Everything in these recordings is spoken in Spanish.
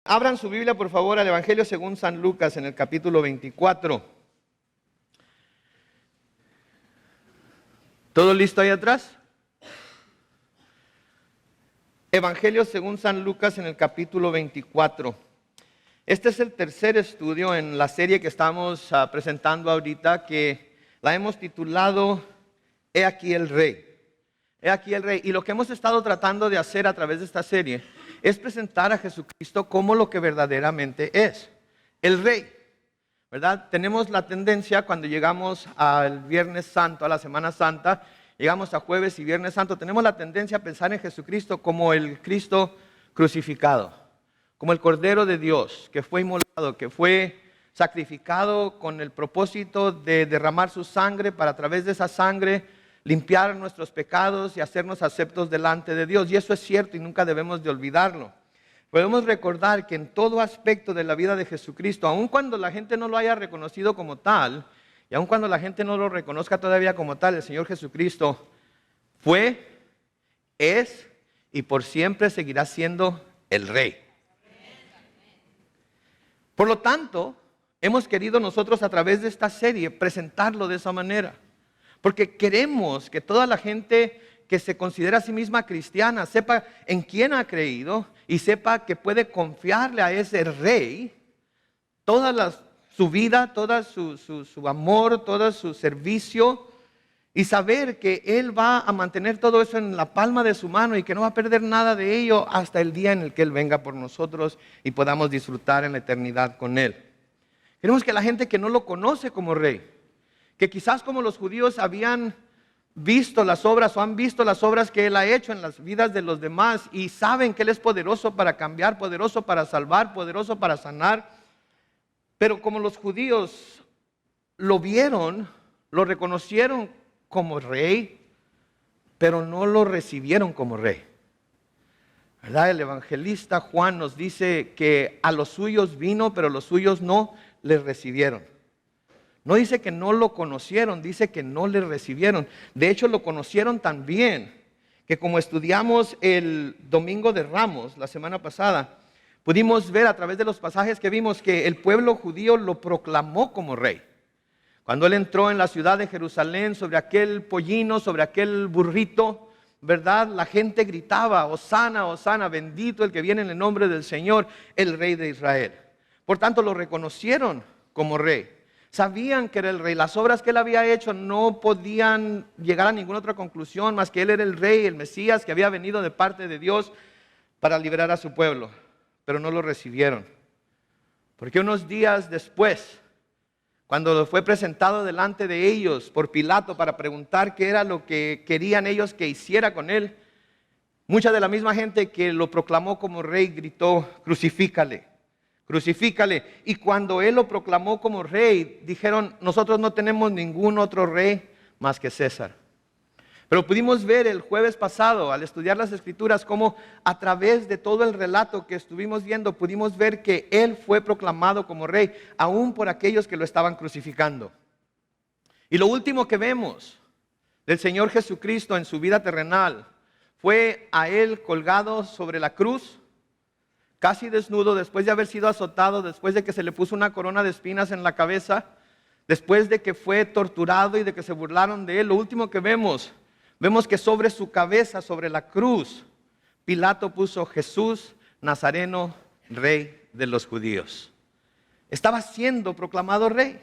Abran su Biblia, por favor, al Evangelio según San Lucas, en el capítulo 24. ¿Todo listo ahí atrás? Evangelio según San Lucas, en el capítulo 24. Este es el tercer estudio en la serie que estamos presentando ahorita, que la hemos titulado He aquí el Rey. He aquí el Rey. Y lo que hemos estado tratando de hacer a través de esta serie es presentar a Jesucristo como lo que verdaderamente es, el Rey, ¿verdad? Tenemos la tendencia cuando llegamos al Viernes Santo, a la Semana Santa, llegamos a Jueves y Viernes Santo, tenemos la tendencia a pensar en Jesucristo como el Cristo crucificado, como el Cordero de Dios, que fue inmolado, que fue sacrificado con el propósito de derramar su sangre para a través de esa sangre limpiar nuestros pecados y hacernos aceptos delante de Dios. Y eso es cierto y nunca debemos de olvidarlo. Podemos recordar que en todo aspecto de la vida de Jesucristo, aun cuando la gente no lo haya reconocido como tal, y aun cuando la gente no lo reconozca todavía como tal, el Señor Jesucristo fue, es y por siempre seguirá siendo el Rey. Por lo tanto, hemos querido nosotros a través de esta serie presentarlo de esa manera. Porque queremos que toda la gente que se considera a sí misma cristiana sepa en quién ha creído y sepa que puede confiarle a ese Rey su vida, todo su amor, todo su servicio, y saber que Él va a mantener todo eso en la palma de su mano y que no va a perder nada de ello hasta el día en el que Él venga por nosotros y podamos disfrutar en la eternidad con Él. Queremos que la gente que no lo conoce como Rey, que quizás como los judíos habían visto las obras o han visto las obras que Él ha hecho en las vidas de los demás y saben que Él es poderoso para cambiar, poderoso para salvar, poderoso para sanar, pero como los judíos lo vieron, lo reconocieron como Rey, pero no lo recibieron como Rey. ¿Verdad? El evangelista Juan nos dice que a los suyos vino, pero los suyos no le recibieron. No dice que no lo conocieron, dice que no le recibieron. De hecho, lo conocieron tan bien que como estudiamos el Domingo de Ramos la semana pasada, pudimos ver a través de los pasajes que vimos que el pueblo judío lo proclamó como Rey. Cuando Él entró en la ciudad de Jerusalén sobre aquel pollino, sobre aquel burrito, ¿verdad? La gente gritaba, Hosana, Hosana, bendito el que viene en el nombre del Señor, el Rey de Israel. Por tanto, lo reconocieron como Rey. Sabían que era el Rey. Las obras que Él había hecho no podían llegar a ninguna otra conclusión más que Él era el Rey, el Mesías que había venido de parte de Dios para liberar a su pueblo. Pero no lo recibieron. Porque unos días después, cuando fue presentado delante de ellos por Pilato para preguntar qué era lo que querían ellos que hiciera con Él, mucha de la misma gente que lo proclamó como Rey gritó, crucifícale. Crucifícale. Y cuando Él lo proclamó como Rey, dijeron, nosotros no tenemos ningún otro Rey más que César. Pero pudimos ver el jueves pasado, al estudiar las Escrituras, cómo a través de todo el relato que estuvimos viendo, pudimos ver que Él fue proclamado como Rey, aún por aquellos que lo estaban crucificando. Y lo último que vemos del Señor Jesucristo en su vida terrenal fue a Él colgado sobre la cruz, casi desnudo, después de haber sido azotado, después de que se le puso una corona de espinas en la cabeza, después de que fue torturado y de que se burlaron de Él. Lo último que vemos que sobre su cabeza, sobre la cruz, Pilato puso Jesús Nazareno, Rey de los judíos. Estaba siendo proclamado Rey.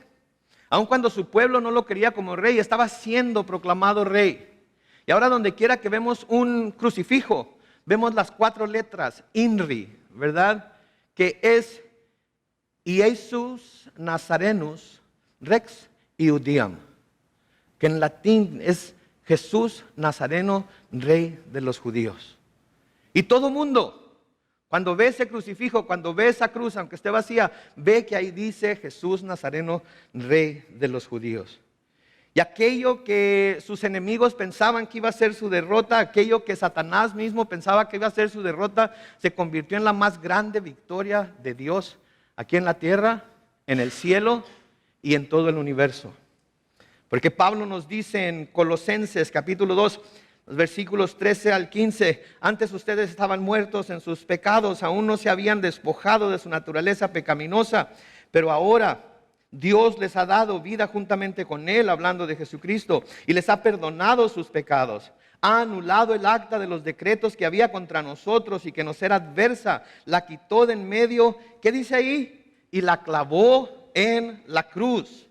Aun cuando su pueblo no lo quería como Rey, estaba siendo proclamado Rey. Y ahora donde quiera que vemos un crucifijo, vemos las 4 letras, INRI, ¿verdad? Que es Iesus Nazarenus Rex Iudeam, que en latín es Jesús Nazareno, Rey de los judíos. Y todo mundo, cuando ve ese crucifijo, cuando ve esa cruz, aunque esté vacía, ve que ahí dice Jesús Nazareno, Rey de los judíos. Y aquello que sus enemigos pensaban que iba a ser su derrota, aquello que Satanás mismo pensaba que iba a ser su derrota, se convirtió en la más grande victoria de Dios aquí en la tierra, en el cielo y en todo el universo. Porque Pablo nos dice en Colosenses capítulo 2, Los versículos 13 al 15, antes ustedes estaban muertos en sus pecados, aún no se habían despojado de su naturaleza pecaminosa, pero ahora Dios les ha dado vida juntamente con Él, hablando de Jesucristo, y les ha perdonado sus pecados. Ha anulado el acta de los decretos que había contra nosotros y que nos era adversa, la quitó de en medio, ¿qué dice ahí? Y la clavó en la cruz.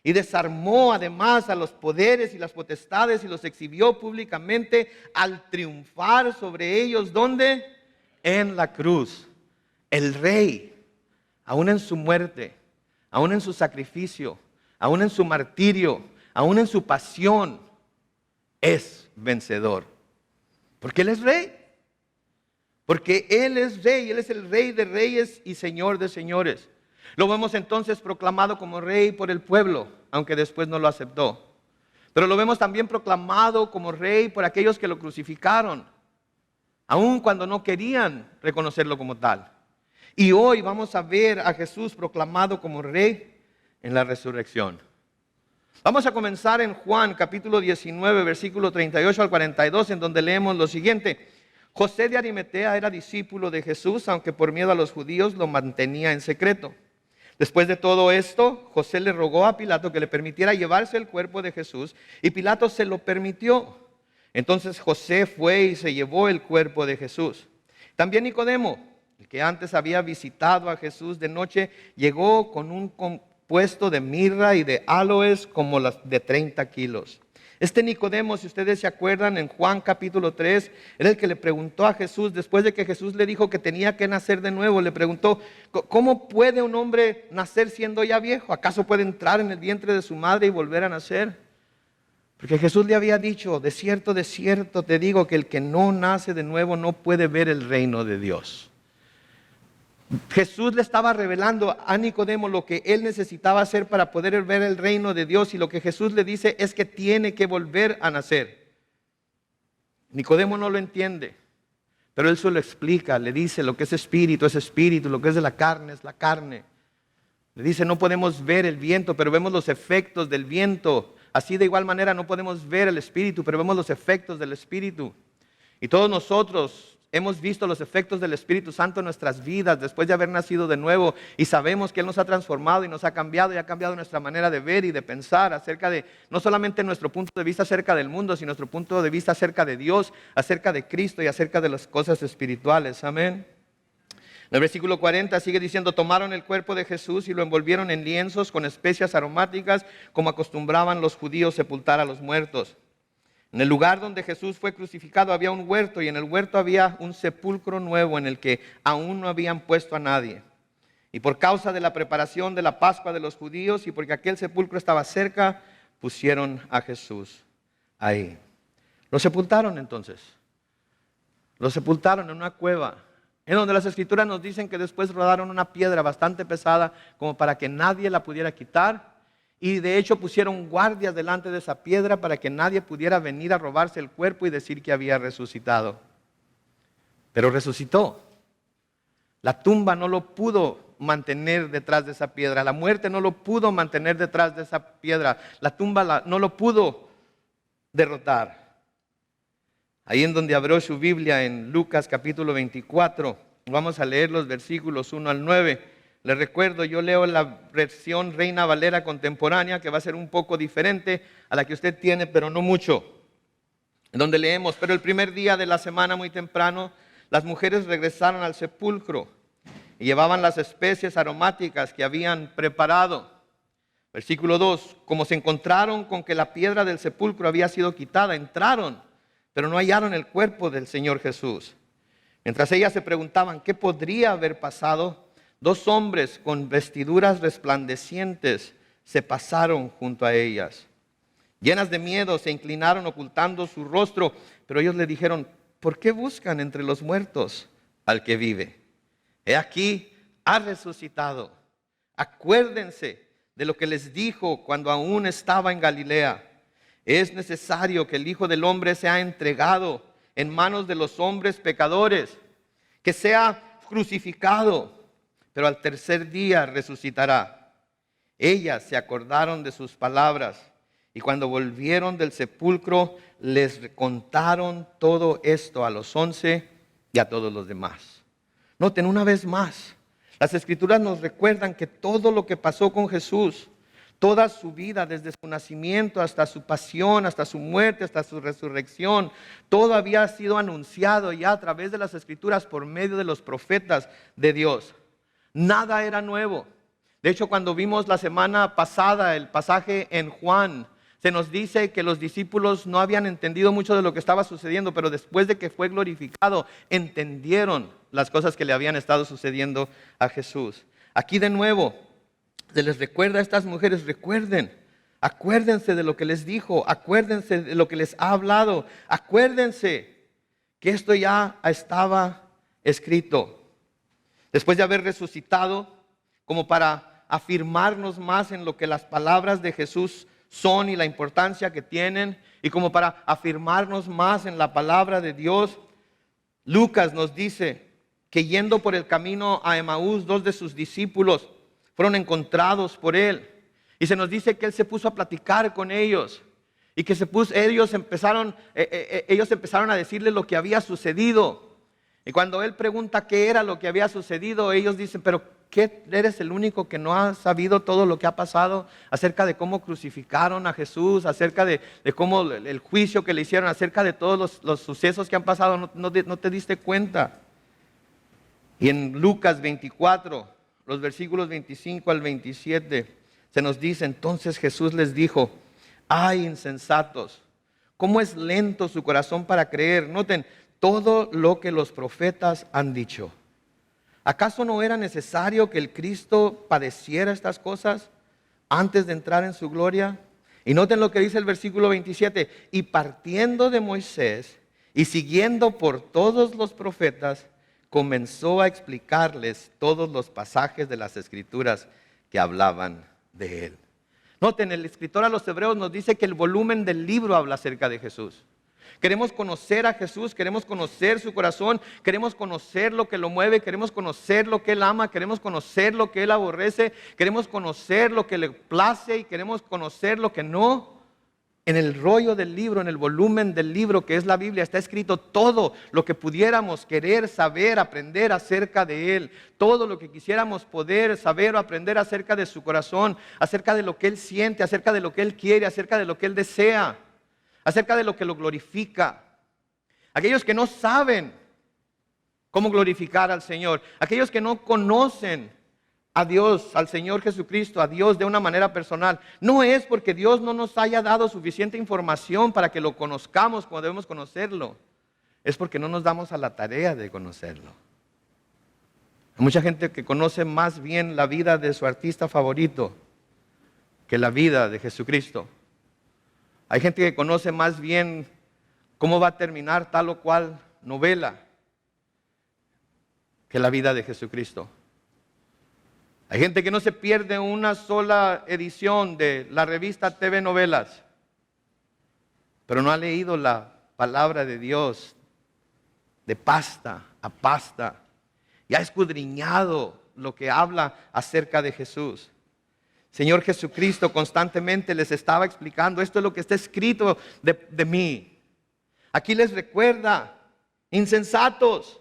Y desarmó además a los poderes y las potestades y los exhibió públicamente al triunfar sobre ellos. ¿Dónde? En la cruz. El Rey, aún en su muerte, aún en su sacrificio, aún en su martirio, aún en su pasión, es vencedor. Porque Él es Rey. Porque Él es Rey, Él es el Rey de reyes y Señor de señores. Lo vemos entonces proclamado como Rey por el pueblo, aunque después no lo aceptó. Pero lo vemos también proclamado como Rey por aquellos que lo crucificaron, aun cuando no querían reconocerlo como tal. Y hoy vamos a ver a Jesús proclamado como Rey en la resurrección. Vamos a comenzar en Juan capítulo 19, versículo 38 al 42, en donde leemos lo siguiente. José de Arimatea era discípulo de Jesús, aunque por miedo a los judíos lo mantenía en secreto. Después de todo esto, José le rogó a Pilato que le permitiera llevarse el cuerpo de Jesús, y Pilato se lo permitió. Entonces José fue y se llevó el cuerpo de Jesús. También Nicodemo, el que antes había visitado a Jesús de noche, llegó con un compuesto de mirra y de áloes como las de 30 kilos. Este Nicodemo, si ustedes se acuerdan, en Juan capítulo 3, era el que le preguntó a Jesús, después de que Jesús le dijo que tenía que nacer de nuevo, le preguntó, ¿cómo puede un hombre nacer siendo ya viejo? ¿Acaso puede entrar en el vientre de su madre y volver a nacer? Porque Jesús le había dicho, de cierto te digo que el que no nace de nuevo no puede ver el reino de Dios. Jesús le estaba revelando a Nicodemo lo que él necesitaba hacer para poder ver el reino de Dios, y lo que Jesús le dice es que tiene que volver a nacer. Nicodemo no lo entiende, pero él se lo explica, le dice lo que es espíritu, lo que es de la carne, es la carne. Le dice, no podemos ver el viento, pero vemos los efectos del viento. Así de igual manera no podemos ver el espíritu, pero vemos los efectos del espíritu. Y todos nosotros hemos visto los efectos del Espíritu Santo en nuestras vidas después de haber nacido de nuevo, y sabemos que Él nos ha transformado y nos ha cambiado, y ha cambiado nuestra manera de ver y de pensar acerca de, no solamente nuestro punto de vista acerca del mundo, sino nuestro punto de vista acerca de Dios, acerca de Cristo y acerca de las cosas espirituales. Amén. En el versículo 40 sigue diciendo, tomaron el cuerpo de Jesús y lo envolvieron en lienzos con especias aromáticas, como acostumbraban los judíos sepultar a los muertos. En el lugar donde Jesús fue crucificado había un huerto, y en el huerto había un sepulcro nuevo en el que aún no habían puesto a nadie. Y por causa de la preparación de la Pascua de los judíos, y porque aquel sepulcro estaba cerca, pusieron a Jesús ahí. Lo sepultaron entonces. Lo sepultaron en una cueva, en donde las Escrituras nos dicen que después rodaron una piedra bastante pesada como para que nadie la pudiera quitar. Y de hecho pusieron guardias delante de esa piedra para que nadie pudiera venir a robarse el cuerpo y decir que había resucitado. Pero resucitó. La tumba no lo pudo mantener detrás de esa piedra. La muerte no lo pudo mantener detrás de esa piedra. La tumba no lo pudo derrotar. Ahí en donde abrió su Biblia, en Lucas capítulo 24, vamos a leer los versículos 1 al 9. Les recuerdo, yo leo la versión Reina Valera contemporánea, que va a ser un poco diferente a la que usted tiene, pero no mucho. En donde leemos, pero el primer día de la semana muy temprano, las mujeres regresaron al sepulcro y llevaban las especies aromáticas que habían preparado. Versículo 2, como se encontraron con que la piedra del sepulcro había sido quitada, entraron, pero no hallaron el cuerpo del Señor Jesús. Mientras ellas se preguntaban qué podría haber pasado, 2 hombres con vestiduras resplandecientes se pasaron junto a ellas. Llenas de miedo se inclinaron ocultando su rostro, pero ellos le dijeron, ¿por qué buscan entre los muertos al que vive? He aquí, ha resucitado. Acuérdense de lo que les dijo cuando aún estaba en Galilea. Es necesario que el Hijo del Hombre sea entregado en manos de los hombres pecadores, que sea crucificado, pero al tercer día resucitará. Ellas se acordaron de sus palabras Y cuando volvieron del sepulcro, les contaron todo esto a los 11 y a todos los demás. Noten una vez más, las Escrituras nos recuerdan que todo lo que pasó con Jesús, toda su vida, desde su nacimiento hasta su pasión, hasta su muerte, hasta su resurrección, todo había sido anunciado ya a través de las Escrituras por medio de los profetas de Dios. Nada era nuevo. De hecho, cuando vimos la semana pasada el pasaje en Juan, se nos dice que los discípulos no habían entendido mucho de lo que estaba sucediendo, pero después de que fue glorificado, entendieron las cosas que le habían estado sucediendo a Jesús. Aquí de nuevo, se les recuerda a estas mujeres, acuérdense de lo que les dijo, acuérdense de lo que les ha hablado, acuérdense que esto ya estaba escrito. Después de haber resucitado, como para afirmarnos más en lo que las palabras de Jesús son y la importancia que tienen, y como para afirmarnos más en la palabra de Dios, Lucas nos dice que yendo por el camino a Emaús, 2 de sus discípulos fueron encontrados por él, y se nos dice que él se puso a platicar con ellos, y que ellos empezaron a decirle lo que había sucedido. Y cuando él pregunta qué era lo que había sucedido, ellos dicen, pero ¿qué? ¿Eres el único que no ha sabido todo lo que ha pasado acerca de cómo crucificaron a Jesús, acerca de cómo el juicio que le hicieron, acerca de todos los sucesos que han pasado? ¿No te diste cuenta? Y en Lucas 24, los versículos 25 al 27, se nos dice, entonces Jesús les dijo, ¡ay, insensatos! ¿Cómo es lento su corazón para creer? Noten, todo lo que los profetas han dicho. ¿Acaso no era necesario que el Cristo padeciera estas cosas antes de entrar en su gloria? Y noten lo que dice el versículo 27. Y partiendo de Moisés y siguiendo por todos los profetas, comenzó a explicarles todos los pasajes de las Escrituras que hablaban de él. Noten, el escritor a los Hebreos nos dice que el volumen del libro habla acerca de Jesús. Queremos conocer a Jesús, queremos conocer su corazón, queremos conocer lo que lo mueve, queremos conocer lo que Él ama, queremos conocer lo que Él aborrece, queremos conocer lo que le place y queremos conocer lo que no. En el rollo del libro, en el volumen del libro que es la Biblia, está escrito todo lo que pudiéramos querer saber, aprender acerca de Él. Todo lo que quisiéramos poder saber o aprender acerca de su corazón, acerca de lo que Él siente, acerca de lo que Él quiere, acerca de lo que Él desea, acerca de lo que lo glorifica. Aquellos que no saben cómo glorificar al Señor, aquellos que no conocen a Dios, al Señor Jesucristo, a Dios de una manera personal, no es porque Dios no nos haya dado suficiente información para que lo conozcamos como debemos conocerlo, es porque no nos damos a la tarea de conocerlo. Hay mucha gente que conoce más bien la vida de su artista favorito que la vida de Jesucristo. Hay gente que conoce más bien cómo va a terminar tal o cual novela que la vida de Jesucristo. Hay gente que no se pierde una sola edición de la revista TV Novelas, pero no ha leído la palabra de Dios de pasta a pasta y ha escudriñado lo que habla acerca de Jesús. Señor Jesucristo constantemente les estaba explicando, esto es lo que está escrito de mí. Aquí les recuerda, insensatos,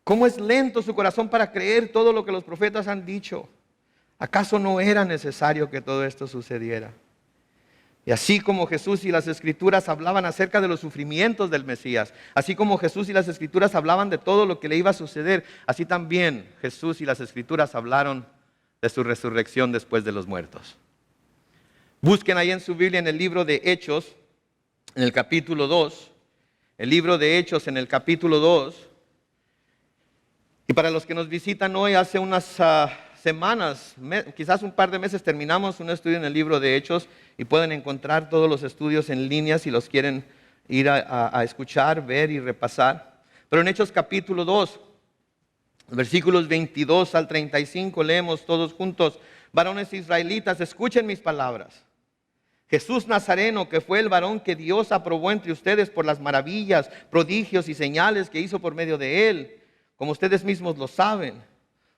cómo es lento su corazón para creer todo lo que los profetas han dicho. ¿Acaso no era necesario que todo esto sucediera? Y así como Jesús y las Escrituras hablaban acerca de los sufrimientos del Mesías, así como Jesús y las Escrituras hablaban de todo lo que le iba a suceder, así también Jesús y las Escrituras hablaron de su resurrección después de los muertos. Busquen ahí en su Biblia en el libro de Hechos, en el capítulo 2, el libro de Hechos en el capítulo 2. Y para los que nos visitan hoy, hace unas semanas, quizás un par de meses, terminamos un estudio en el libro de Hechos y pueden encontrar todos los estudios en línea si los quieren ir a escuchar, ver y repasar. Pero en Hechos capítulo 2, versículos 22 al 35, leemos todos juntos: varones israelitas, escuchen mis palabras. Jesús Nazareno, que fue el varón que Dios aprobó entre ustedes por las maravillas, prodigios y señales que hizo por medio de él, como ustedes mismos lo saben,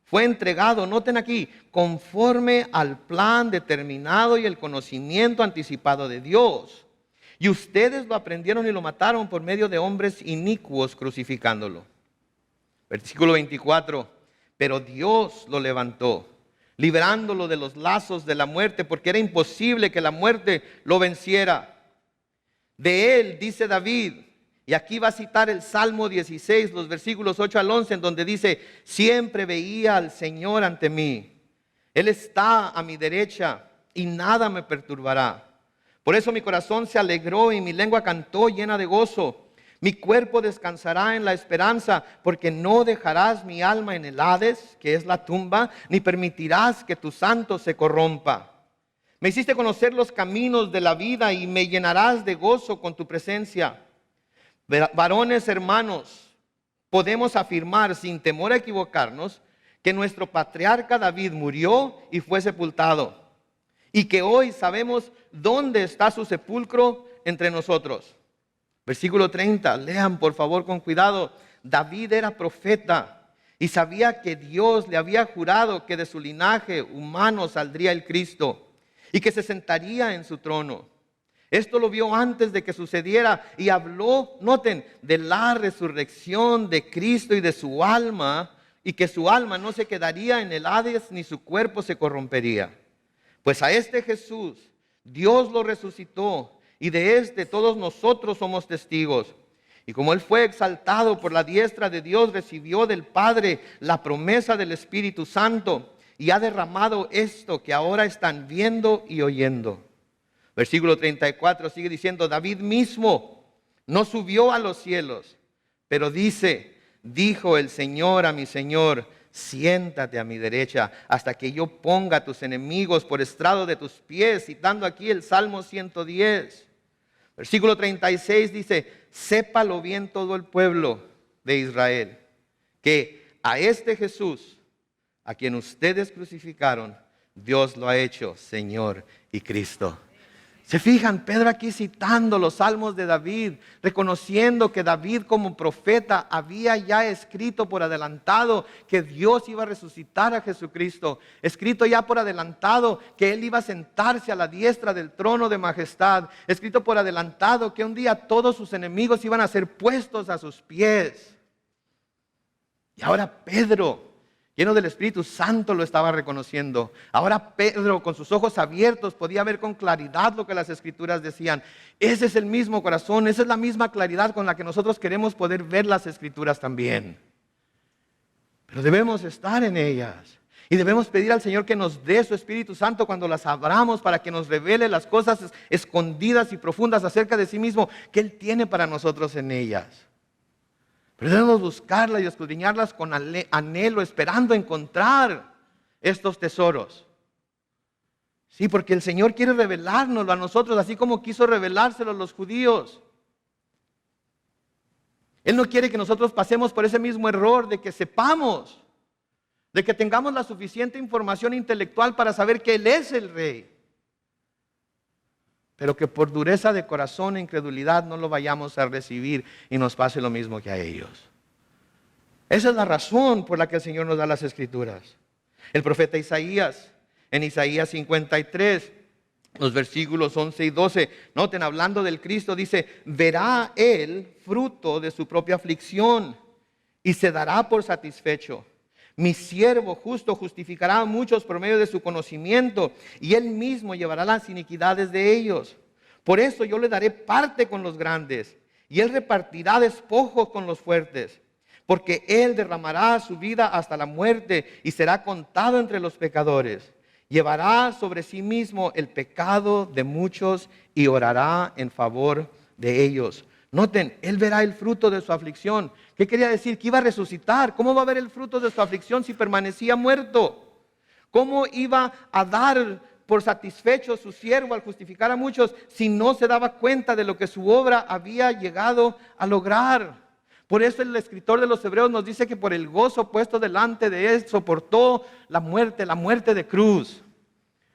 fue entregado, noten aquí, conforme al plan determinado y el conocimiento anticipado de Dios. Y ustedes lo aprendieron y lo mataron por medio de hombres inicuos, crucificándolo. Versículo 24, pero Dios lo levantó, liberándolo de los lazos de la muerte, porque era imposible que la muerte lo venciera. De él, dice David, y aquí va a citar el Salmo 16, los versículos 8 al 11, en donde dice, siempre veía al Señor ante mí. Él está a mi derecha y nada me perturbará. Por eso mi corazón se alegró y mi lengua cantó llena de gozo. Mi cuerpo descansará en la esperanza, porque no dejarás mi alma en el Hades, que es la tumba, ni permitirás que tu santo se corrompa. Me hiciste conocer los caminos de la vida y me llenarás de gozo con tu presencia. Varones hermanos, podemos afirmar sin temor a equivocarnos que nuestro patriarca David murió y fue sepultado, y que hoy sabemos dónde está su sepulcro entre nosotros. Versículo 30, lean por favor con cuidado. David era profeta y sabía que Dios le había jurado que de su linaje humano saldría el Cristo y que se sentaría en su trono. Esto lo vio antes de que sucediera y habló, noten, de la resurrección de Cristo y de su alma, y que su alma no se quedaría en el Hades ni su cuerpo se corrompería. Pues a este Jesús Dios lo resucitó y de este todos nosotros somos testigos. Y como Él fue exaltado por la diestra de Dios, recibió del Padre la promesa del Espíritu Santo y ha derramado esto que ahora están viendo y oyendo. Versículo 34 sigue diciendo, David mismo no subió a los cielos, pero dijo el Señor a mi Señor, siéntate a mi derecha hasta que yo ponga a tus enemigos por estrado de tus pies. Citando aquí el Salmo 110. Versículo 36 dice, sépalo bien todo el pueblo de Israel, que a este Jesús, a quien ustedes crucificaron, Dios lo ha hecho Señor y Cristo. Se fijan, Pedro aquí citando los salmos de David, reconociendo que David como profeta había ya escrito por adelantado que Dios iba a resucitar a Jesucristo. Escrito ya por adelantado que Él iba a sentarse a la diestra del trono de majestad. Escrito por adelantado que un día todos sus enemigos iban a ser puestos a sus pies. Y ahora Pedro, lleno del Espíritu Santo, lo estaba reconociendo. Ahora Pedro, con sus ojos abiertos, podía ver con claridad lo que las Escrituras decían. Ese es el mismo corazón, esa es la misma claridad con la que nosotros queremos poder ver las Escrituras también. Pero debemos estar en ellas. Y debemos pedir al Señor que nos dé su Espíritu Santo cuando las abramos, para que nos revele las cosas escondidas y profundas acerca de sí mismo que Él tiene para nosotros en ellas. Pero debemos buscarlas y escudriñarlas con anhelo, esperando encontrar estos tesoros. Sí, porque el Señor quiere revelárnoslo a nosotros, así como quiso revelárselo a los judíos. Él no quiere que nosotros pasemos por ese mismo error de que sepamos, de que tengamos la suficiente información intelectual para saber que Él es el Rey, pero que por dureza de corazón e incredulidad no lo vayamos a recibir y nos pase lo mismo que a ellos. Esa es la razón por la que el Señor nos da las Escrituras. El profeta Isaías, en Isaías 53, los versículos 11 y 12, noten, hablando del Cristo, dice, verá Él fruto de su propia aflicción y se dará por satisfecho. Mi siervo justo justificará a muchos por medio de su conocimiento, y Él mismo llevará las iniquidades de ellos. Por eso yo le daré parte con los grandes, y Él repartirá despojos con los fuertes. Porque Él derramará su vida hasta la muerte, y será contado entre los pecadores. Llevará sobre sí mismo el pecado de muchos, y orará en favor de ellos. Noten, Él verá el fruto de su aflicción. ¿Qué quería decir? Que iba a resucitar. ¿Cómo va a ver el fruto de su aflicción si permanecía muerto? ¿Cómo iba a dar por satisfecho su siervo al justificar a muchos si no se daba cuenta de lo que su obra había llegado a lograr? Por eso el escritor de los Hebreos nos dice que por el gozo puesto delante de Él soportó la muerte de cruz.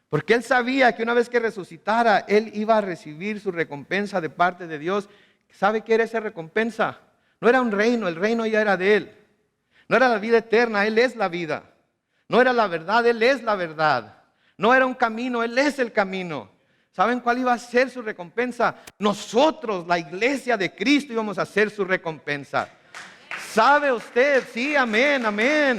Porque Él sabía que una vez que resucitara, Él iba a recibir su recompensa de parte de Dios. ¿Sabe qué era esa recompensa? No era un reino, el reino ya era de Él. No era la vida eterna, Él es la vida. No era la verdad, Él es la verdad. No era un camino, Él es el camino. ¿Saben cuál iba a ser su recompensa? Nosotros, la iglesia de Cristo, íbamos a ser su recompensa. ¿Sabe usted? Sí, amén, amén.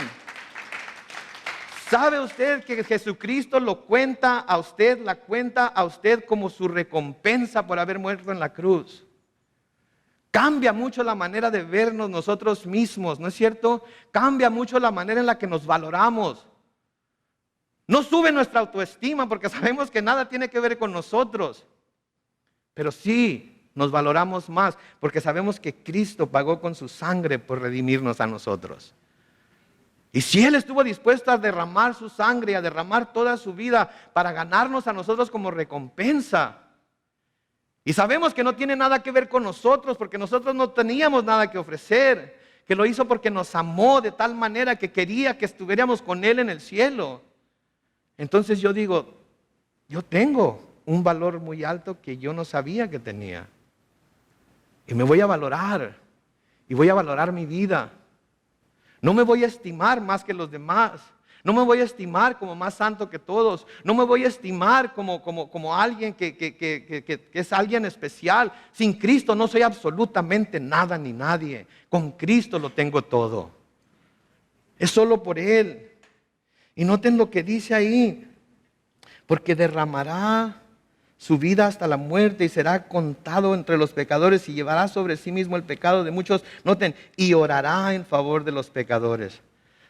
¿Sabe usted que Jesucristo la cuenta a usted como su recompensa por haber muerto en la cruz? Cambia mucho la manera de vernos nosotros mismos, ¿no es cierto? Cambia mucho la manera en la que nos valoramos. No sube nuestra autoestima porque sabemos que nada tiene que ver con nosotros. Pero sí nos valoramos más porque sabemos que Cristo pagó con su sangre por redimirnos a nosotros. Y si Él estuvo dispuesto a derramar su sangre, a derramar toda su vida para ganarnos a nosotros como recompensa. Y sabemos que no tiene nada que ver con nosotros porque nosotros no teníamos nada que ofrecer. Que lo hizo porque nos amó de tal manera que quería que estuviéramos con Él en el cielo. Entonces yo digo, yo tengo un valor muy alto que yo no sabía que tenía. Y me voy a valorar. Y voy a valorar mi vida. No me voy a estimar más que los demás. No me voy a estimar como más santo que todos. No me voy a estimar como alguien que es alguien especial. Sin Cristo no soy absolutamente nada ni nadie. Con Cristo lo tengo todo. Es solo por Él. Y noten lo que dice ahí. Porque derramará su vida hasta la muerte y será contado entre los pecadores y llevará sobre sí mismo el pecado de muchos. Noten, y orará en favor de los pecadores.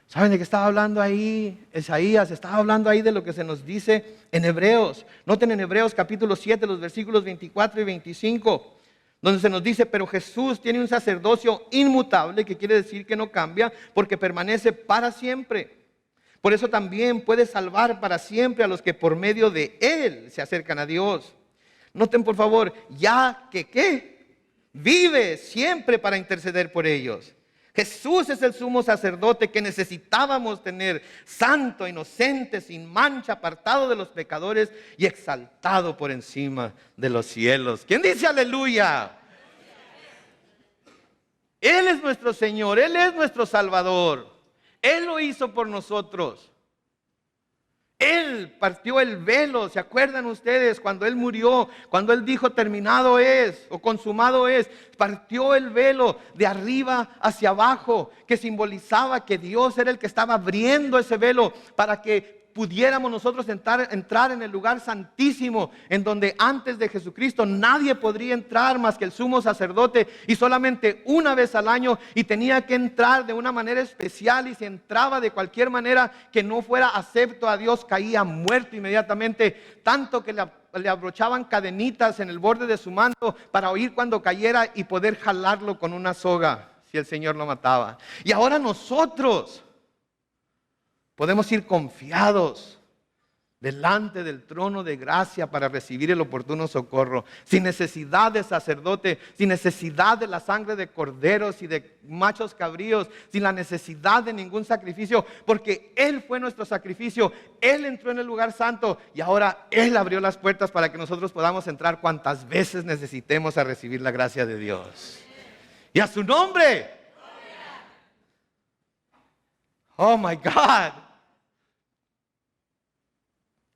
¿Saben de qué estaba hablando ahí Isaías? Estaba hablando ahí de lo que se nos dice en Hebreos. Noten en Hebreos capítulo 7, los versículos 24 y 25, donde se nos dice, pero Jesús tiene un sacerdocio inmutable, que quiere decir que no cambia, porque permanece para siempre. Por eso también puede salvar para siempre a los que por medio de Él se acercan a Dios. Noten por favor, ya que ¿qué? Vive siempre para interceder por ellos. Jesús es el sumo sacerdote que necesitábamos tener, santo, inocente, sin mancha, apartado de los pecadores y exaltado por encima de los cielos. ¿Quién dice aleluya? Él es nuestro Señor, Él es nuestro Salvador. Él lo hizo por nosotros. Él partió el velo. ¿Se acuerdan ustedes cuando Él murió? Cuando Él dijo terminado es o consumado es. Partió el velo de arriba hacia abajo, que simbolizaba que Dios era el que estaba abriendo ese velo para que pudiéramos nosotros entrar en el lugar santísimo, en donde antes de Jesucristo nadie podría entrar más que el sumo sacerdote, y solamente una vez al año, y tenía que entrar de una manera especial, y si entraba de cualquier manera que no fuera acepto a Dios, caía muerto inmediatamente, tanto que le abrochaban cadenitas en el borde de su manto para oír cuando cayera y poder jalarlo con una soga si el Señor lo mataba. Y ahora nosotros podemos ir confiados delante del trono de gracia para recibir el oportuno socorro, sin necesidad de sacerdote, sin necesidad de la sangre de corderos y de machos cabríos, sin la necesidad de ningún sacrificio, porque Él fue nuestro sacrificio. Él entró en el lugar santo y ahora Él abrió las puertas para que nosotros podamos entrar cuantas veces necesitemos a recibir la gracia de Dios. Y a su nombre. Oh my God.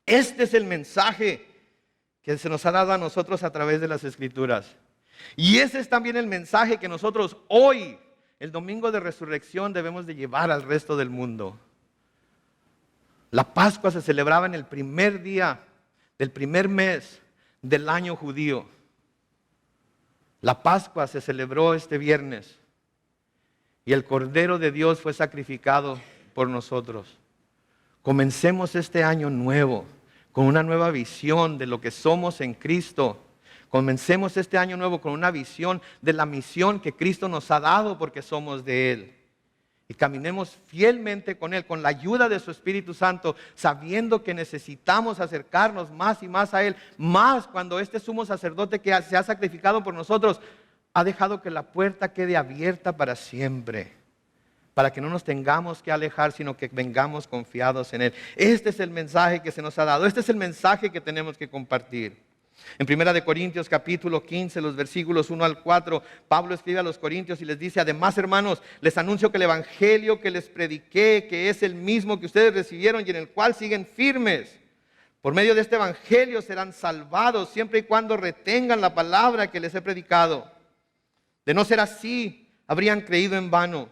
Este es el mensaje que se nos ha dado a nosotros a través de las Escrituras. Y ese es también el mensaje que nosotros hoy, el domingo de resurrección, debemos de llevar al resto del mundo. La Pascua se celebraba en el primer día del primer mes del año judío. La Pascua se celebró este viernes y el Cordero de Dios fue sacrificado por nosotros. Comencemos este año nuevo con una nueva visión de lo que somos en Cristo. Comencemos este año nuevo con una visión de la misión que Cristo nos ha dado porque somos de Él. Y caminemos fielmente con Él, con la ayuda de su Espíritu Santo, sabiendo que necesitamos acercarnos más y más a Él, más cuando este sumo sacerdote que se ha sacrificado por nosotros ha dejado que la puerta quede abierta para siempre, para que no nos tengamos que alejar, sino que vengamos confiados en Él. Este es el mensaje que se nos ha dado, este es el mensaje que tenemos que compartir. En 1 Corintios capítulo 15, los versículos 1 al 4, Pablo escribe a los corintios y les dice: además, hermanos, les anuncio que el evangelio que les prediqué, que es el mismo que ustedes recibieron y en el cual siguen firmes, por medio de este evangelio serán salvados siempre y cuando retengan la palabra que les he predicado. De no ser así, habrían creído en vano.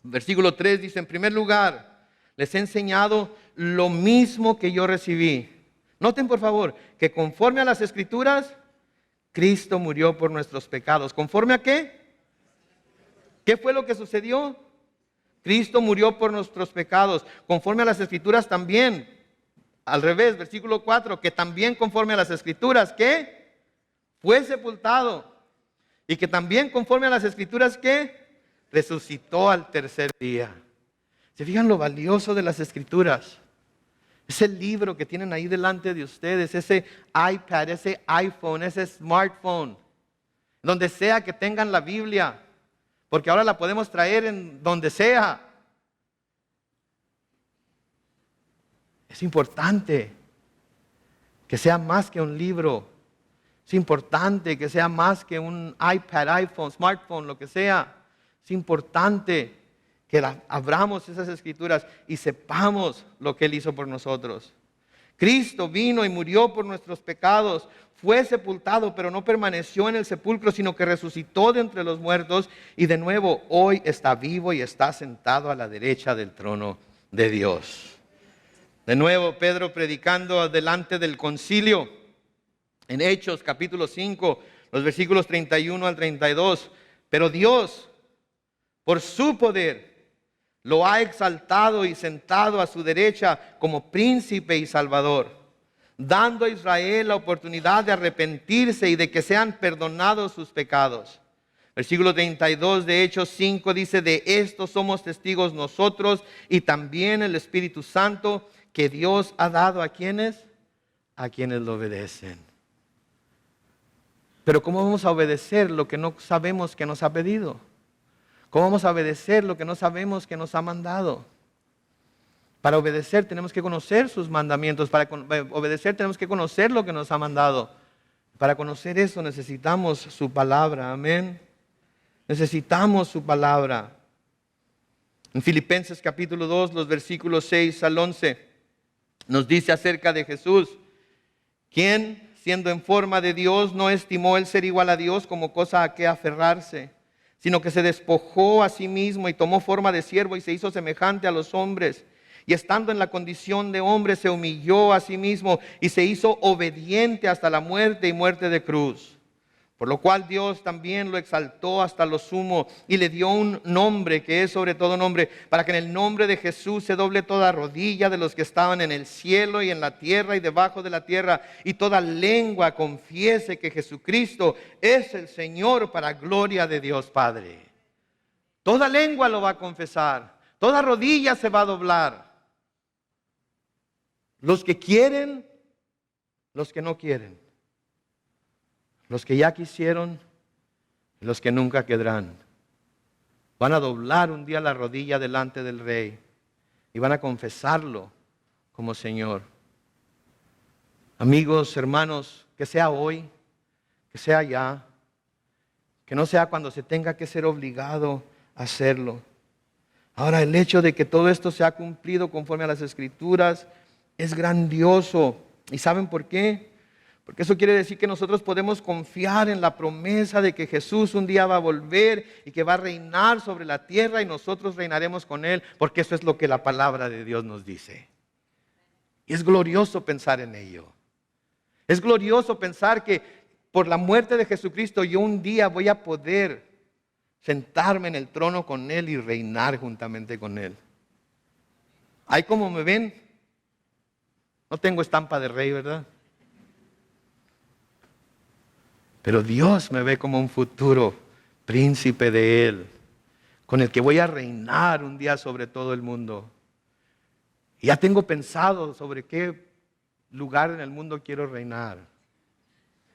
Versículo 3 dice: en primer lugar, les he enseñado lo mismo que yo recibí. Noten por favor que conforme a las Escrituras, Cristo murió por nuestros pecados. ¿Conforme a qué? ¿Qué fue lo que sucedió? Cristo murió por nuestros pecados. Conforme a las Escrituras también. Al revés, versículo 4, que también conforme a las Escrituras, ¿qué? Fue sepultado. Y que también conforme a las Escrituras, ¿qué? Resucitó al tercer día. ¿Se fijan lo valioso de las Escrituras? Ese libro que tienen ahí delante de ustedes, ese iPad, ese iPhone, ese smartphone, donde sea que tengan la Biblia, porque ahora la podemos traer en donde sea. Es importante que sea más que un libro. Es importante que sea más que un iPad, iPhone, smartphone, lo que sea. Es importante que abramos esas Escrituras y sepamos lo que Él hizo por nosotros. Cristo vino y murió por nuestros pecados, fue sepultado, pero no permaneció en el sepulcro, sino que resucitó de entre los muertos y de nuevo hoy está vivo y está sentado a la derecha del trono de Dios. De nuevo Pedro predicando delante del concilio en Hechos capítulo 5, los versículos 31 al 32. Pero Dios, por su poder, lo ha exaltado y sentado a su derecha como príncipe y salvador, dando a Israel la oportunidad de arrepentirse y de que sean perdonados sus pecados. Versículo 32 de Hechos 5 dice: de esto somos testigos nosotros y también el Espíritu Santo que Dios ha dado a quienes lo obedecen. Pero ¿cómo vamos a obedecer lo que no sabemos que nos ha pedido? ¿Cómo vamos a obedecer lo que no sabemos que nos ha mandado? Para obedecer tenemos que conocer sus mandamientos. Para obedecer tenemos que conocer lo que nos ha mandado. Para conocer eso necesitamos su palabra. Amén. Necesitamos su palabra. En Filipenses capítulo 2, los versículos 6 al 11, nos dice acerca de Jesús: quien, siendo en forma de Dios, no estimó el ser igual a Dios como cosa a que aferrarse, sino que se despojó a sí mismo y tomó forma de siervo y se hizo semejante a los hombres. Y estando en la condición de hombre, se humilló a sí mismo y se hizo obediente hasta la muerte y muerte de cruz. Por lo cual Dios también lo exaltó hasta lo sumo y le dio un nombre que es sobre todo nombre, para que en el nombre de Jesús se doble toda rodilla de los que estaban en el cielo y en la tierra y debajo de la tierra, y toda lengua confiese que Jesucristo es el Señor, para gloria de Dios Padre. Toda lengua lo va a confesar, toda rodilla se va a doblar. Los que quieren, los que no quieren. Los que ya quisieron y los que nunca quedarán. Van a doblar un día la rodilla delante del Rey y van a confesarlo como Señor. Amigos, hermanos, que sea hoy, que sea ya, que no sea cuando se tenga que ser obligado a hacerlo. Ahora, el hecho de que todo esto se ha cumplido conforme a las Escrituras es grandioso. ¿Y saben por qué? Porque eso quiere decir que nosotros podemos confiar en la promesa de que Jesús un día va a volver y que va a reinar sobre la tierra y nosotros reinaremos con Él, porque eso es lo que la palabra de Dios nos dice. Y es glorioso pensar en ello. Es glorioso pensar que por la muerte de Jesucristo yo un día voy a poder sentarme en el trono con Él y reinar juntamente con Él. Ahí como me ven, no tengo estampa de rey, ¿verdad? Pero Dios me ve como un futuro príncipe de Él, con el que voy a reinar un día sobre todo el mundo. Y ya tengo pensado sobre qué lugar en el mundo quiero reinar.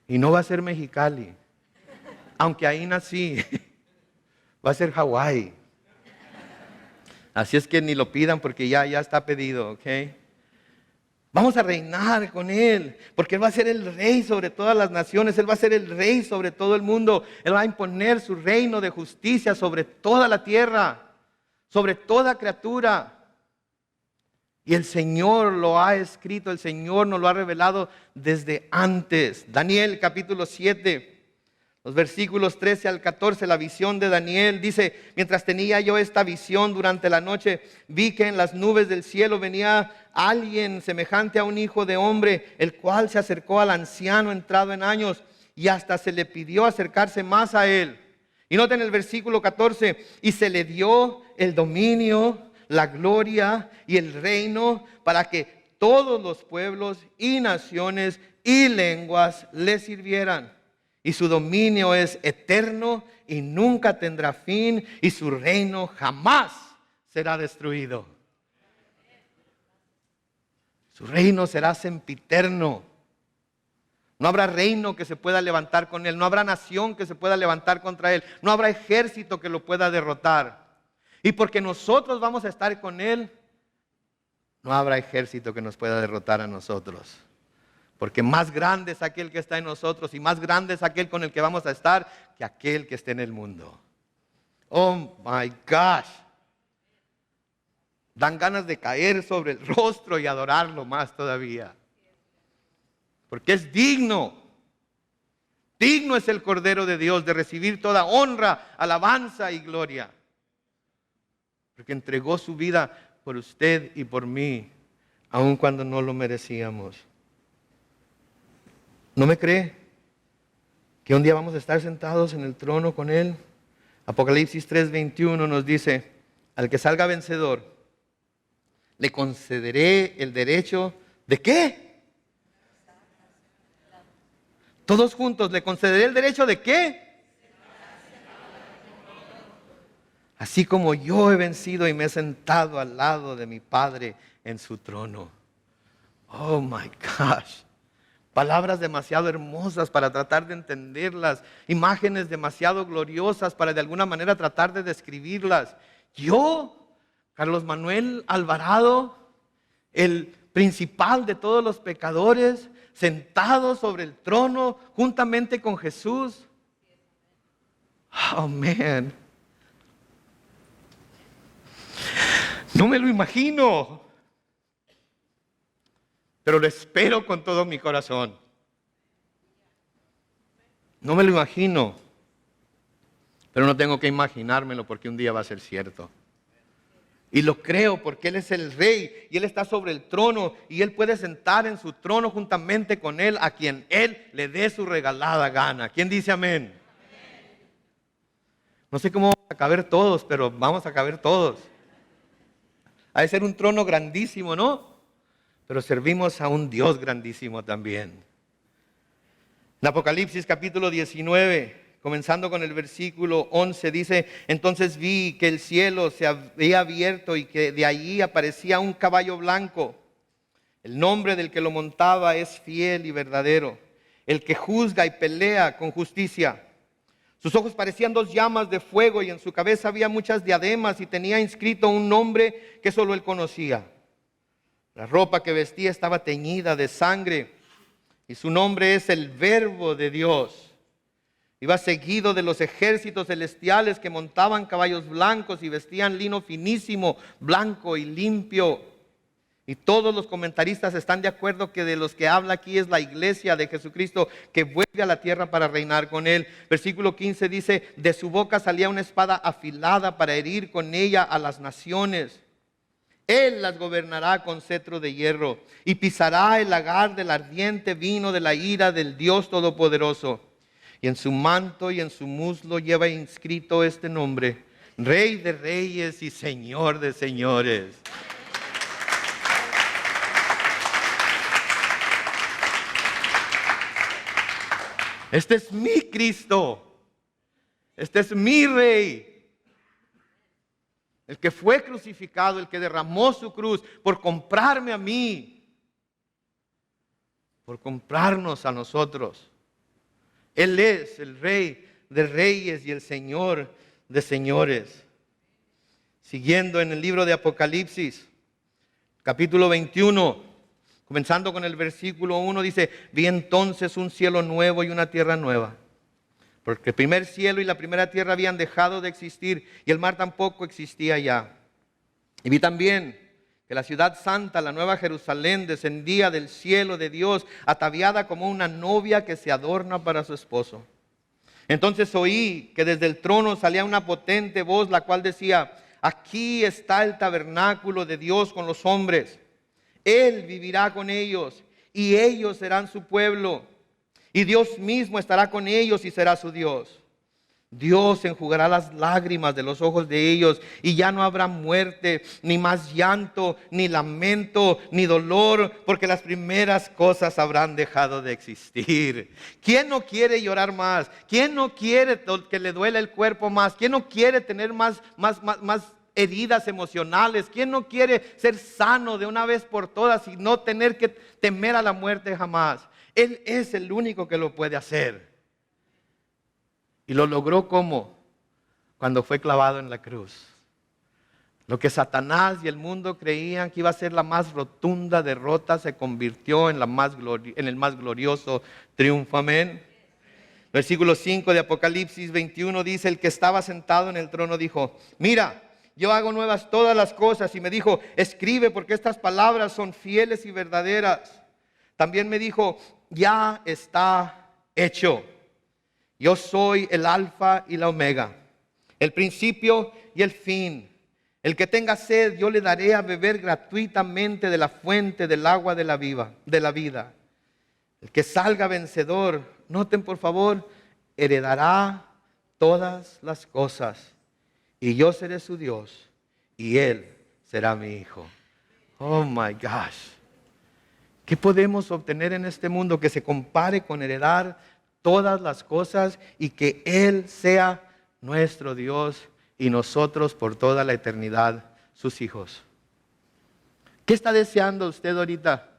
Y no va a ser Mexicali, aunque ahí nací. Va a ser Hawái. Así es que ni lo pidan porque ya está pedido, ¿ok? Vamos a reinar con Él, porque Él va a ser el rey sobre todas las naciones, Él va a ser el rey sobre todo el mundo. Él va a imponer su reino de justicia sobre toda la tierra, sobre toda criatura. Y el Señor lo ha escrito, el Señor nos lo ha revelado desde antes. Daniel capítulo 7. Los versículos 13 al 14, la visión de Daniel dice: mientras tenía yo esta visión durante la noche, vi que en las nubes del cielo venía alguien semejante a un hijo de hombre, el cual se acercó al anciano entrado en años y hasta se le pidió acercarse más a él. Y noten el versículo 14, y se le dio el dominio, la gloria y el reino para que todos los pueblos y naciones y lenguas le sirvieran. Y su dominio es eterno y nunca tendrá fin, y su reino jamás será destruido. Su reino será sempiterno. No habrá reino que se pueda levantar con él, no habrá nación que se pueda levantar contra él, no habrá ejército que lo pueda derrotar. Y porque nosotros vamos a estar con él, no habrá ejército que nos pueda derrotar a nosotros. Porque más grande es aquel que está en nosotros y más grande es aquel con el que vamos a estar que aquel que esté en el mundo. Oh my gosh. Dan ganas de caer sobre el rostro y adorarlo más todavía. Porque es digno. Digno es el Cordero de Dios de recibir toda honra, alabanza y gloria. Porque entregó su vida por usted y por mí, aun cuando no lo merecíamos. ¿No me cree que un día vamos a estar sentados en el trono con Él? Apocalipsis 3:21 nos dice: al que salga vencedor, le concederé el derecho ¿de qué? Todos juntos, ¿le concederé el derecho de qué? Así como yo he vencido y me he sentado al lado de mi Padre en su trono. Oh my gosh. Palabras demasiado hermosas para tratar de entenderlas. Imágenes demasiado gloriosas para de alguna manera tratar de describirlas. Yo, Carlos Manuel Alvarado, el principal de todos los pecadores, sentado sobre el trono juntamente con Jesús. Oh, man. No me lo imagino. Pero lo espero con todo mi corazón. No me lo imagino. Pero no tengo que imaginármelo porque un día va a ser cierto. Y lo creo porque Él es el Rey y Él está sobre el trono y Él puede sentar en su trono juntamente con Él a quien Él le dé su regalada gana. ¿Quién dice amén? No sé cómo vamos a caber todos, pero vamos a caber todos. Ha de ser un trono grandísimo, ¿no? Pero servimos a un Dios grandísimo también. En Apocalipsis capítulo 19, comenzando con el versículo 11, dice: entonces vi que el cielo se había abierto y que de allí aparecía un caballo blanco. El nombre del que lo montaba es Fiel y Verdadero, el que juzga y pelea con justicia. Sus ojos parecían dos llamas de fuego y en su cabeza había muchas diademas y tenía inscrito un nombre que solo él conocía. La ropa que vestía estaba teñida de sangre y su nombre es el Verbo de Dios. Iba seguido de los ejércitos celestiales que montaban caballos blancos y vestían lino finísimo, blanco y limpio. Y todos los comentaristas están de acuerdo que de los que habla aquí es la iglesia de Jesucristo que vuelve a la tierra para reinar con Él. Versículo 15 dice: de su boca salía una espada afilada para herir con ella a las naciones. Él las gobernará con cetro de hierro y pisará el lagar del ardiente vino de la ira del Dios Todopoderoso. Y en su manto y en su muslo lleva inscrito este nombre: Rey de Reyes y Señor de Señores. Este es mi Cristo. Este es mi Rey. El que fue crucificado, el que derramó su cruz por comprarme a mí, por comprarnos a nosotros. Él es el Rey de Reyes y el Señor de Señores. Siguiendo en el libro de Apocalipsis, capítulo 21, Comenzando con el versículo 1 dice, vi entonces un cielo nuevo y una tierra nueva. Porque el primer cielo y la primera tierra habían dejado de existir y el mar tampoco existía ya. Y vi también que la ciudad santa, la nueva Jerusalén, descendía del cielo de Dios, ataviada como una novia que se adorna para su esposo. Entonces oí que desde el trono salía una potente voz, la cual decía, aquí está el tabernáculo de Dios con los hombres. Él vivirá con ellos y ellos serán su pueblo. Y Dios mismo estará con ellos y será su Dios. Dios enjugará las lágrimas de los ojos de ellos y ya no habrá muerte, ni más llanto, ni lamento, ni dolor, porque las primeras cosas habrán dejado de existir. ¿Quién no quiere llorar más? ¿Quién no quiere que le duele el cuerpo más? ¿Quién no quiere tener más heridas emocionales? ¿Quién no quiere ser sano de una vez por todas y no tener que temer a la muerte jamás? Él es el único que lo puede hacer. Y lo logró ¿cómo? Cuando fue clavado en la cruz. Lo que Satanás y el mundo creían que iba a ser la más rotunda derrota se convirtió en el más glorioso triunfo. Amén. Versículo 5 de Apocalipsis 21 dice, el que estaba sentado en el trono dijo, mira, yo hago nuevas todas las cosas. Y me dijo, escribe porque estas palabras son fieles y verdaderas. También me dijo, ya está hecho. Yo soy el alfa y la omega, el principio y el fin. El que tenga sed, yo le daré a beber gratuitamente de la fuente del agua de la vida. El que salga vencedor, noten por favor, heredará todas las cosas. Y yo seré su Dios y él será mi hijo. Oh my gosh. ¿Qué podemos obtener en este mundo que se compare con heredar todas las cosas y que Él sea nuestro Dios y nosotros por toda la eternidad sus hijos? ¿Qué está deseando usted ahorita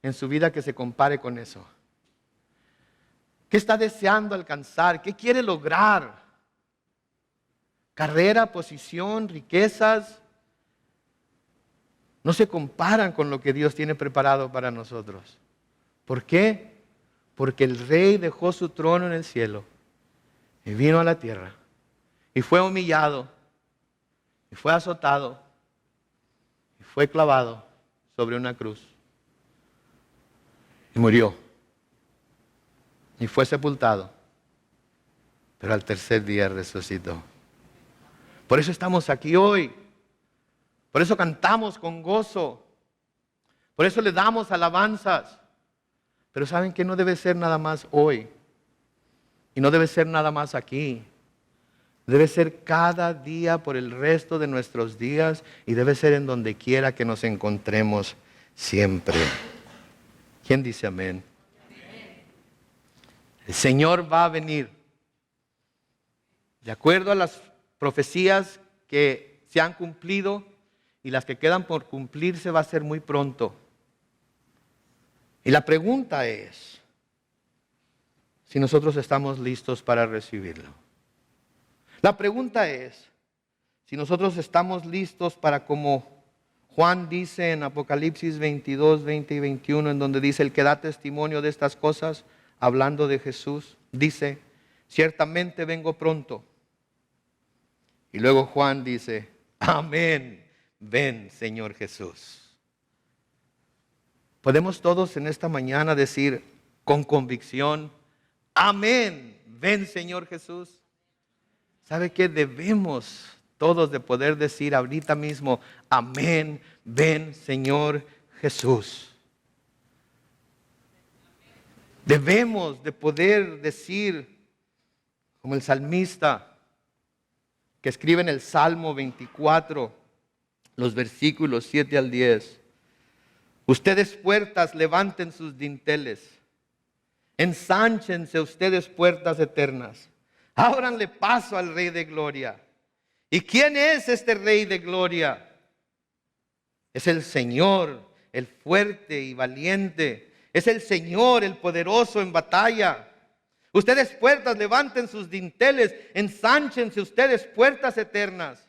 en su vida que se compare con eso? ¿Qué está deseando alcanzar? ¿Qué quiere lograr? Carrera, posición, riquezas, no se comparan con lo que Dios tiene preparado para nosotros. ¿Por qué? Porque el Rey dejó su trono en el cielo y vino a la tierra y fue humillado y fue azotado y fue clavado sobre una cruz y murió y fue sepultado, pero al tercer día resucitó. Por eso estamos aquí hoy, por eso cantamos con gozo, por eso le damos alabanzas. Pero ¿saben que no debe ser nada más hoy? Y no debe ser nada más aquí. Debe ser cada día por el resto de nuestros días y debe ser en donde quiera que nos encontremos siempre. ¿Quién dice amén? El Señor va a venir. De acuerdo a las profecías que se han cumplido y las que quedan por cumplirse, va a ser muy pronto. Y la pregunta es si nosotros estamos listos para recibirlo. La pregunta es si nosotros estamos listos para, como Juan dice en Apocalipsis 22, 20 y 21, en donde dice, el que da testimonio de estas cosas, hablando de Jesús, dice, ciertamente vengo pronto. Y luego Juan dice, amén, ven Señor Jesús. Podemos todos en esta mañana decir con convicción, amén, ven Señor Jesús. ¿Sabe qué? Debemos todos de poder decir ahorita mismo, amén, ven Señor Jesús. Debemos de poder decir, como el salmista que escribe en el Salmo 24, los versículos 7 al 10. Ustedes puertas, levanten sus dinteles. Ensánchense ustedes puertas eternas. Ábranle paso al Rey de Gloria. ¿Y quién es este Rey de Gloria? Es el Señor, el fuerte y valiente. Es el Señor, el poderoso en batalla. Ustedes puertas, levanten sus dinteles. Ensánchense ustedes puertas eternas.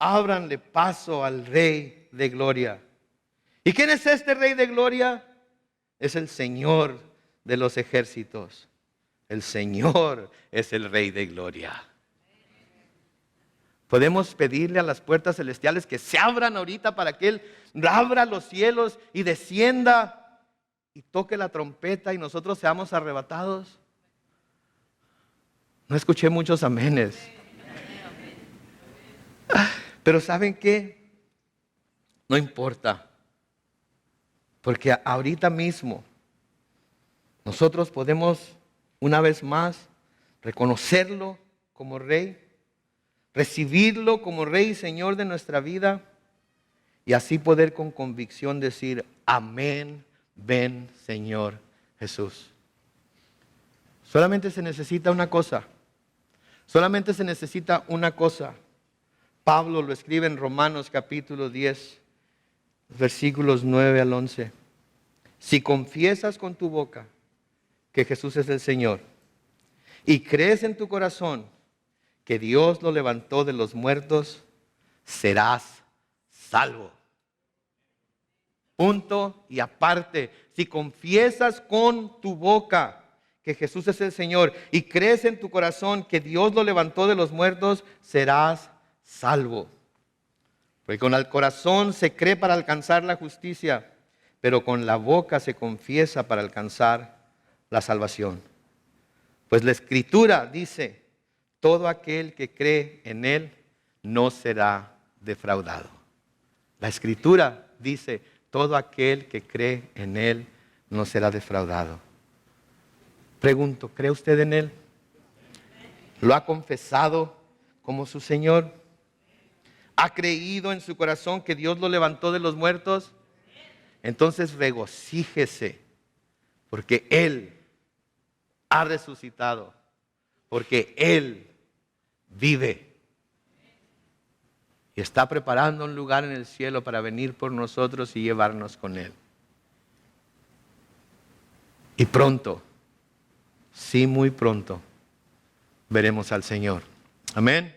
Ábranle paso al Rey de Gloria. ¿Y quién es este Rey de gloria? Es el Señor de los ejércitos. El Señor es el Rey de gloria. Podemos pedirle a las puertas celestiales que se abran ahorita para que Él abra los cielos y descienda y toque la trompeta y nosotros seamos arrebatados. No escuché muchos amenes. Pero ¿saben qué? No importa. Porque ahorita mismo nosotros podemos una vez más reconocerlo como Rey, recibirlo como Rey y Señor de nuestra vida y así poder con convicción decir: amén, ven Señor Jesús. Solamente se necesita una cosa. Solamente se necesita una cosa. Pablo lo escribe en Romanos capítulo 10, versículos 9 al 11. Si confiesas con tu boca que Jesús es el Señor y crees en tu corazón que Dios lo levantó de los muertos, serás salvo. Punto y aparte. Si confiesas con tu boca que Jesús es el Señor y crees en tu corazón que Dios lo levantó de los muertos, serás salvo. Porque con el corazón se cree para alcanzar la justicia, pero con la boca se confiesa para alcanzar la salvación. Pues la Escritura dice: todo aquel que cree en Él no será defraudado. La Escritura dice: todo aquel que cree en Él no será defraudado. Pregunto, ¿cree usted en Él? ¿Lo ha confesado como su Señor? ¿Ha creído en su corazón que Dios lo levantó de los muertos? Entonces regocíjese, porque Él ha resucitado, porque Él vive y está preparando un lugar en el cielo para venir por nosotros y llevarnos con Él. Y pronto, sí, muy pronto, veremos al Señor. Amén.